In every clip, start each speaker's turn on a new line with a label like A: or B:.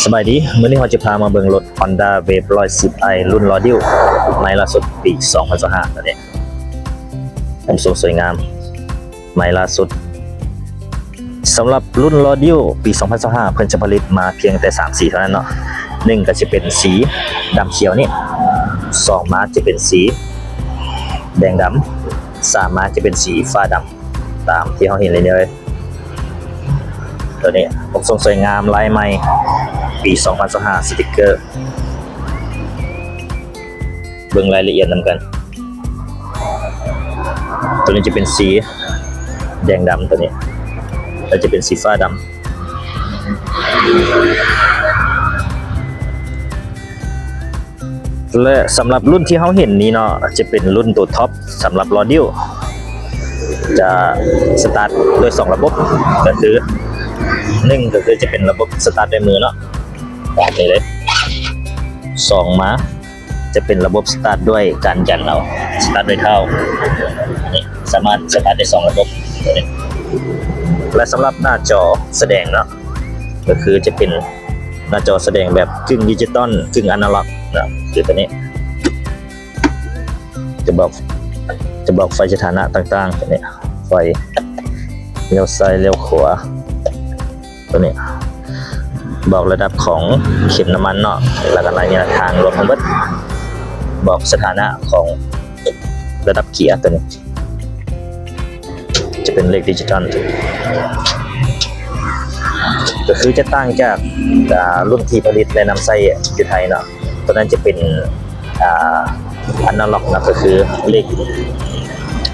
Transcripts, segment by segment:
A: สบายดีมื้อนี้เราจะพามาเบิ่งรถ Honda Wave 110i รุ่น Rodial ใหม่ล่าสุดปี 2025นั่นเองผมสวยงามใหม่ล่าสุดสำหรับรุ่น Rodial ปี 2025เพิ่นจะผลิตมาเพียงแต่3สีเท่านั้นเนาะ1ก็จะเป็นสีดำเขียวนี่2มาจะเป็นสีแดงดำ3มาจะเป็นสีฟ้าดำตามที่เราเห็นเลยตัวนี้ผมสวยงามลายใหม่ปี 2025 สติกเกอร์เบิ่งรายละเอียดนำกันตัวนี้จะเป็นสีแดงดำตัวนี้แล้วจะเป็นสีฟ้าดำและสำหรับรุ่นที่เขาเห็นนี้เนาะจะเป็นรุ่นตัวท็อปสำหรับ Rodial จะสตาร์ทด้วย2ระบบก็คือ1ก็คือจะเป็นระบบสตาร์ทด้วยมือเนาะแบบนี้เลย2มาจะเป็นระบบสตาร์ทด้วยการยันเอาสตาร์ทด้วยเท้านี่สามารถสตาร์ทได้2ระบบนี้และสำหรับหน้าจอแสดงเนาะก็คือจะเป็นหน้าจอแสดงแบบกึ่งดิจิตอลกึ่งอนาล็อกนะคือตัวนี้จะบอกไฟสถานะต่างๆตัวนี้ไฟเลี้ยวซ้ายเลี้ยวขวาตัวนี้บอกระดับของเข็มน้ำมันเนาะแล้วก็ระยะทางรวมทั้งหมดบอกสถานะของระดับเกียร์ตัวนี้จะเป็นเลขดิจิตอลก็คือจะต่างจากรุ่นที่ผลิตและนำใส่อยู่ไทยเนาะตัวนั้นจะเป็นอนาล็อกนะก็คือเลข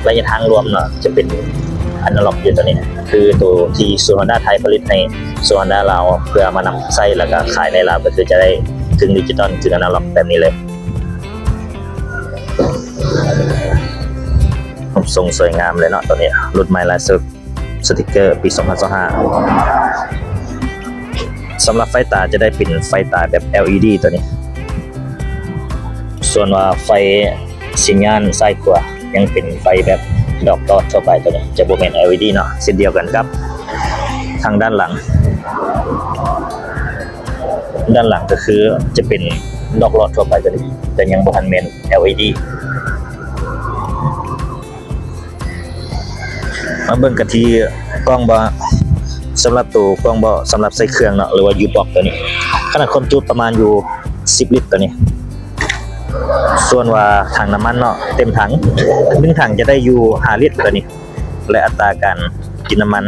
A: ระยะทางรวมเนาะจะเป็นอนาล็อกอยู่ตัวนี้คือตัวที่ซูฮอนด้าไทยผลิตในซูฮอนด้าลาวเพื่อมานำใส่แล้วก็ขายในลาวก็คือจะได้ถึงดิจิตอลถึงอนาล็อกแบบนี้เลยทรงสวยงามเลยเนาะตัวนี้รุ่นใหม่ล่าสุดสติกเกอร์ปี 2025สำหรับไฟตาจะได้เป็นไฟตาแบบ LED ตัวนี้ส่วนว่าไฟสัญญาณซ้ายขวายังเป็นไฟแบบดอกลอดทั่วไปตัวนี้จะบ่แม่น LED เนาะเช่นเดียวกันครับทางด้านหลังก็คือจะเป็นดอกลอดทั่วไปตัวนี้แต่ยังบ่ทันแม่น LED มาเบิ่งกันที่กล้องบ่สำหรับตัวกล้องบ่สำหรับใส่เครื่องเนาะหรือว่า U-Box ตัวนี้ขนาดความจุประมาณอยู่10ลิตรตัวนี้ส่วนว่าถังน้ำมันเนาะเต็มถัง1ถังจะได้อยู่5ลิตรตัวนี้และอัตราการกินน้ำมัน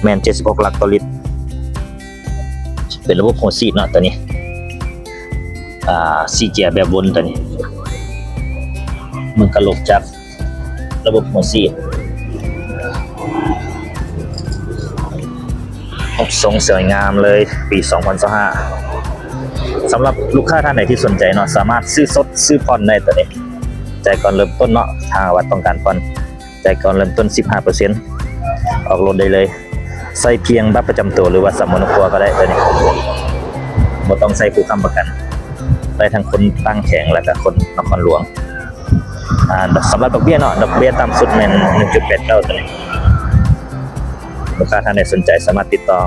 A: แม่น76ลักต่อลิตรเป็นระบบหัวซีดเนาะตัวนี้ซีเจียแบบวนตัวนี้มันกระโหลกจากระบบหัวซีดทรงสวยงามเลยปี 2025สำหรับลูกค้าท่านไหนที่สนใจเนาะสามารถซื้อสดซื้อผ่อนได้ตัวนี้จ่ายก่อนเริ่มต้นเนาะทางวัดต้องการผ่อนจ่ายก่อนเริ่มต้น 15% ออกรถได้เลยใส่เพียงบัตรประจำตัวหรือว่าสมุดครัวก็ได้ตัวนี้บ่ต้องใส่ผู้ค้ำประกันได้ทั้งคนตั้งแข็งและก็คนนครหลวงสำหรับดอกเบี้ยเนาะดอกเบี้ยต่ำสุดแม่น 1.89 ตัวนี้ลูกค้าท่านใดสนใจสามารถติดต่อ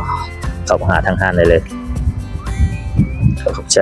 A: เข้าหาทางห้างได้เลยขอบใจ